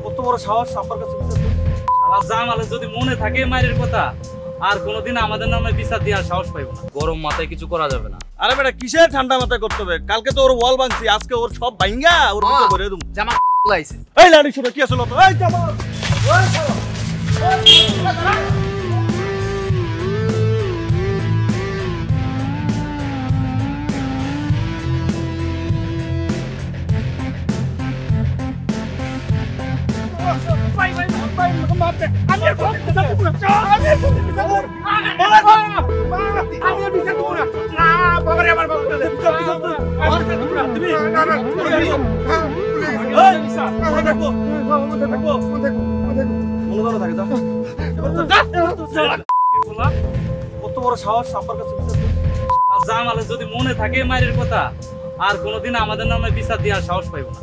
কত বড় সাহস আমার কাছে বিচার দিস? শালা জামালে যদি মনে থাকে মায়ের কথা আর কোনোদিন আমাদের নামে বিচার দেওয়ার সাহস পাইব না। গরম মাথায় কিছু করা যাবে না। আরে বেটা কিসের ঠান্ডা মাথায় করতে হবে? কালকে তো ওর ওয়াল ভাঙছি, আজকে ওর সব ভাঙা ওর ভিতরে ভরে দেব। জামা লাইছে। এই লাড়ি ছোট কি আসলো তো? এই জামা ওই ছাড়ো। কত বড় সাহস আমার কাছে বিচার দিস? জামালে যদি মনে থাকে মায়ের কথা আর কোনোদিন আমাদের নামে বিচার দেওয়ার সাহস পাইব না।